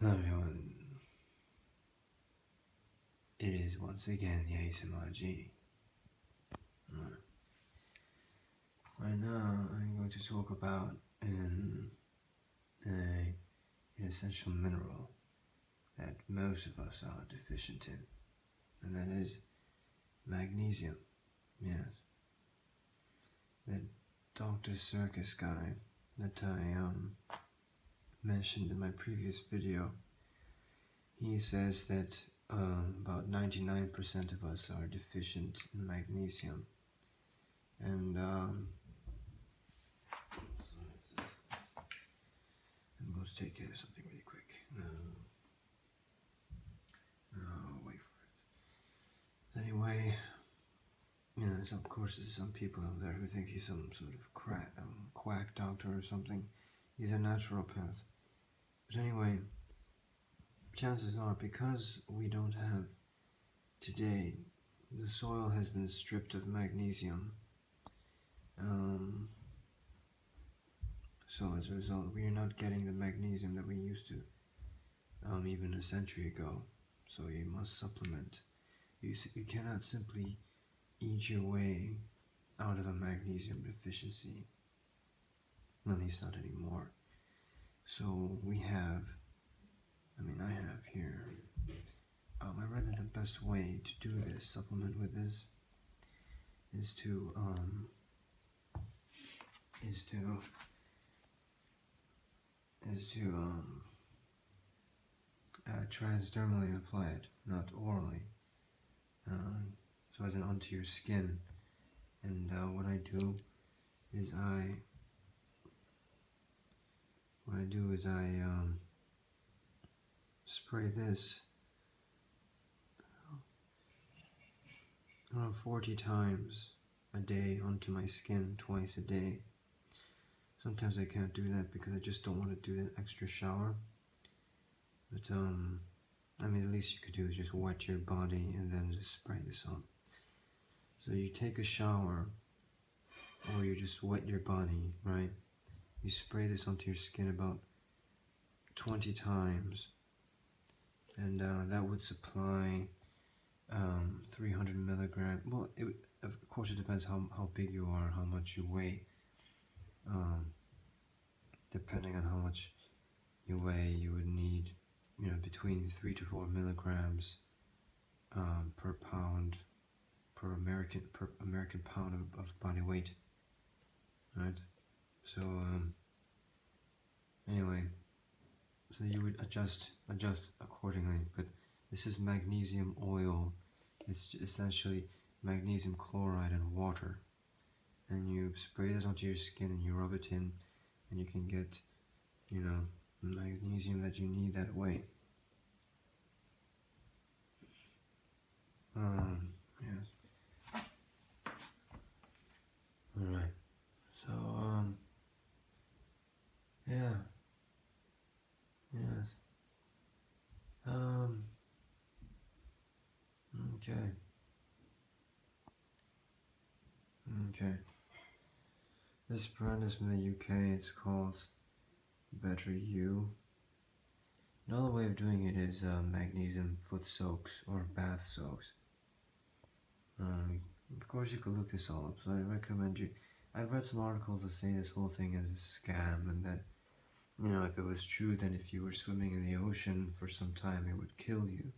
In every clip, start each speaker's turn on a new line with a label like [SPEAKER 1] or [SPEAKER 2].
[SPEAKER 1] Hello everyone, it is once again the ASMR G. Right now I'm going to talk about an essential mineral that most of us are deficient in, and that is magnesium. Yes, the Dr. Circus guy that I mentioned in my previous video, he says that about 99% of us are deficient in magnesium, and I'm going to take care of something really quick. Wait for it. Anyway, of course there's some people out there who think he's some sort of quack doctor or something. He's a naturopath. But anyway, chances are, because we don't have today, the soil has been stripped of magnesium. So as a result, we are not getting the magnesium that we used to even a century ago. So you must supplement. You cannot simply eat your way out of a magnesium deficiency. At least not anymore. So we have, I have here, I read that the best way to do this, supplement with this, is to transdermally apply it, not orally. So as in onto your skin. And what I do is I spray this 40 times a day onto my skin, twice a day. Sometimes I can't do that because I just don't want to do that extra shower. But the least you could do is just wet your body and then just spray this on. So you take a shower, or you just wet your body, right? You spray this onto your skin about 20 times, and that would supply 300 milligrams. Well, of course it depends how big you are, how much you weigh. Depending on how much you weigh, you would need, between 3 to 4 milligrams per pound, per American pound of body weight, right? So anyway, so you would adjust accordingly. But this is magnesium oil. It's essentially magnesium chloride and water, and you spray this onto your skin and you rub it in, and you can get, magnesium that you need that way. Yes. Alright. So, yeah. Yes. Okay. This brand is from the UK. It's called Better You. Another way of doing it is magnesium foot soaks or bath soaks. Of course you could look this all up, so I recommend you. I've read some articles that say this whole thing is a scam, and that, if it was true, then if you were swimming in the ocean for some time, it would kill you,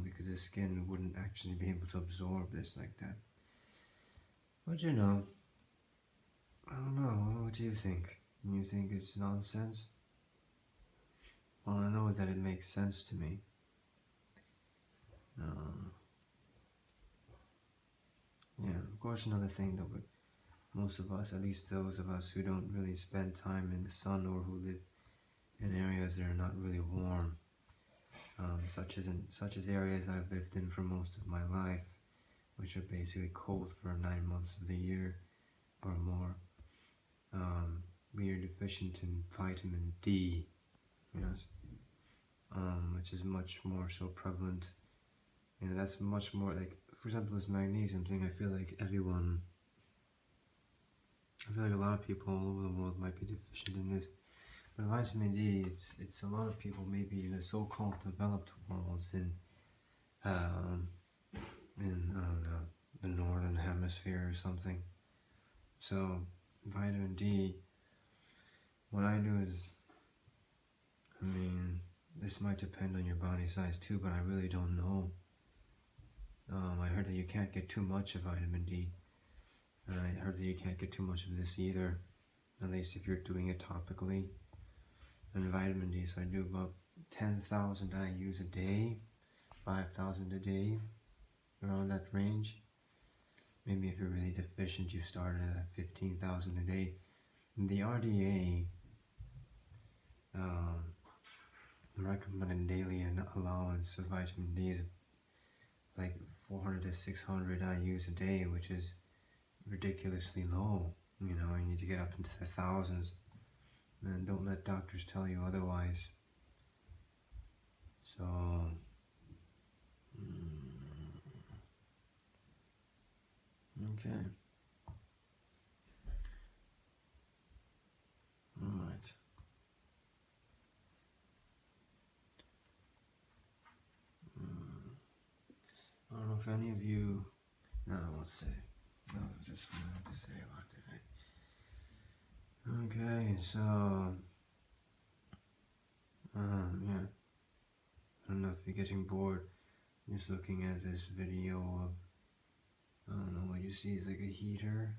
[SPEAKER 1] because the skin wouldn't actually be able to absorb this like that. But I don't know, what do you think? You think it's nonsense? Well, I know that it makes sense to me. Yeah, of course, another thing that most of us, at least those of us who don't really spend time in the sun or who live in areas that are not really warm, such as areas I've lived in for most of my life, which are basically cold for 9 months of the year or more. We are deficient in vitamin D, yes, which is much more so prevalent. That's much more like, for example, this magnesium thing. I feel like a lot of people all over the world might be deficient in this. But vitamin D, it's a lot of people, maybe in the so-called developed worlds um, in I don't know, the northern hemisphere or something. So vitamin D, what I do is, I mean, this might depend on your body size too, but I really don't know. I heard that you can't get too much of vitamin D, and I heard that you can't get too much of this either, at least if you're doing it topically. And vitamin D, so I do about 10,000 IUs a day, 5,000 a day, around that range. Maybe if you're really deficient, you start at 15,000 a day. And the RDA, the recommended daily allowance of vitamin D is like 400 to 600 IUs a day, which is ridiculously low. You know, you need to get up into the thousands. And don't let doctors tell you otherwise. So, okay. Alright. I don't know if any of you, no, I won't say. No, I just wanted to say about it. Okay, so, yeah. I don't know if you're getting bored just looking at this video of, I don't know, what you see is like a heater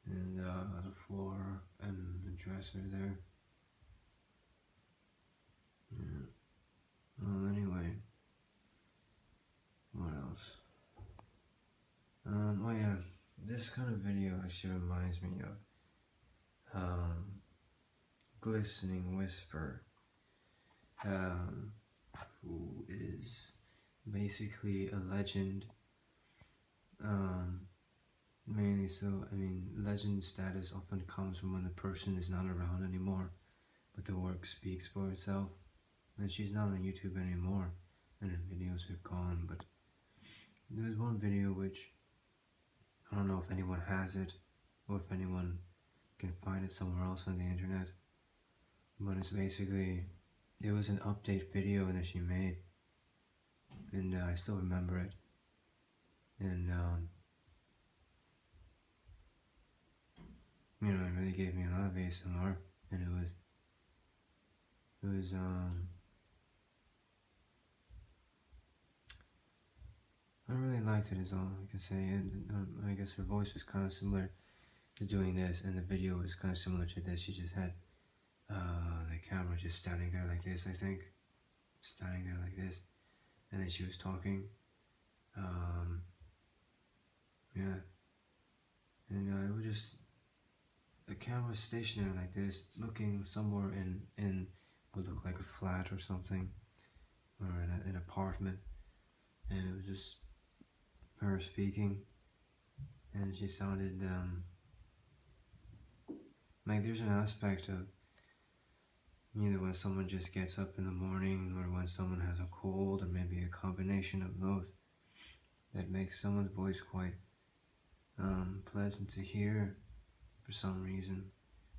[SPEAKER 1] and the floor and the dresser there. Yeah. Well, anyway, what else? Oh yeah, this kind of video actually reminds me of Glistening Whisper, who is basically a legend. Mainly so, I mean, legend status often comes from when the person is not around anymore, but the work speaks for itself. And she's not on YouTube anymore, and her videos are gone, but there was one video which, I don't know if anyone has it, or if anyone can find it somewhere else on the internet, but it's basically, it was an update video that she made, and I still remember it, and you know, it really gave me a lot of ASMR, and it was I really liked it, is all I can say. And I guess her voice was kind of similar to doing this, and the video was kind of similar to this. She just had the camera just standing there like this, I think, standing there like this, and then she was talking. Yeah, and it was just, the camera was stationary like this, looking somewhere in would look like a flat or something, or an apartment, and it was just her speaking, and she sounded like there's an aspect of either when someone just gets up in the morning, or when someone has a cold, or maybe a combination of those, that makes someone's voice quite pleasant to hear for some reason.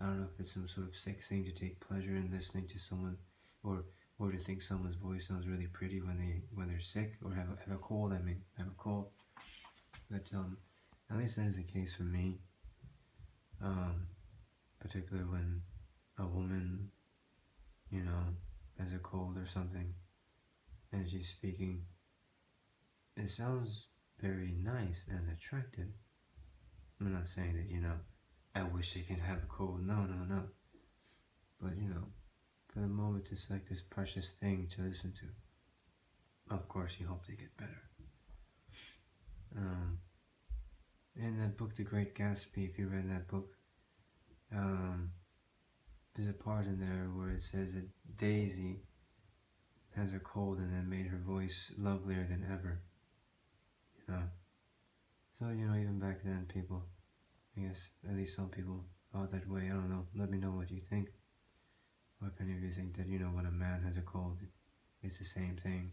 [SPEAKER 1] I don't know if it's some sort of sick thing to take pleasure in listening to someone, or to think someone's voice sounds really pretty when they're sick, or have a cold. I mean, have a cold. But at least that is the case for me. Particularly when a woman, you know, has a cold or something, and she's speaking, it sounds very nice and attractive. I'm not saying that, you know, I wish I could have a cold. No. But, you know, for the moment, it's like this precious thing to listen to. Of course, you hope they get better. In that book, The Great Gatsby, if you read that book, there's a part in there where it says that Daisy has a cold and then made her voice lovelier than ever. You know? So, you know, even back then, people, I guess, at least some people thought that way. I don't know. Let me know what you think. Or if any of you think that, you know, when a man has a cold, it's the same thing.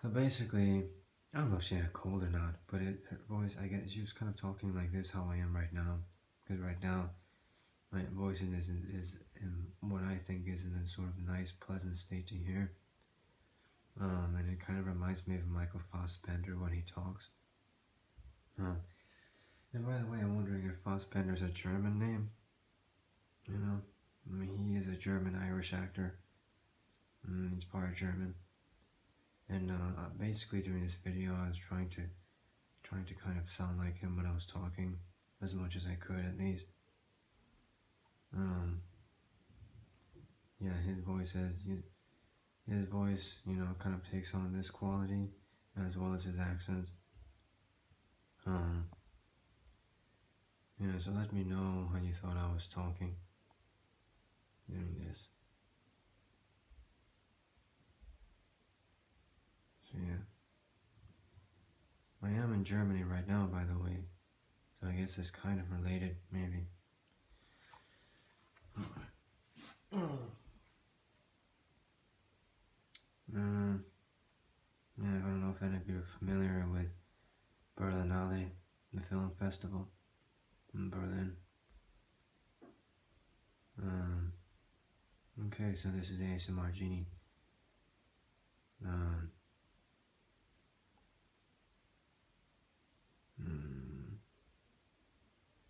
[SPEAKER 1] So basically, I don't know if she had a cold or not, but her voice, I guess, she was kind of talking like this, how I am right now. Because right now, my voice is in what I think is in a sort of nice, pleasant state to hear. And it kind of reminds me of Michael Fassbender when he talks. And by the way, I'm wondering if Fassbender's a German name. You know, I mean, he is a German-Irish actor. He's part German. And basically during this video, I was trying to kind of sound like him when I was talking, as much as I could at least. Yeah, his voice you know, kind of takes on this quality, as well as his accents. Yeah, so let me know how you thought I was talking doing this. So yeah. I am in Germany right now, by the way, so I guess it's kind of related, maybe. Yeah, I don't know if any of you are familiar with Berlinale, the film festival in Berlin. Okay, so this is ASMR Genie.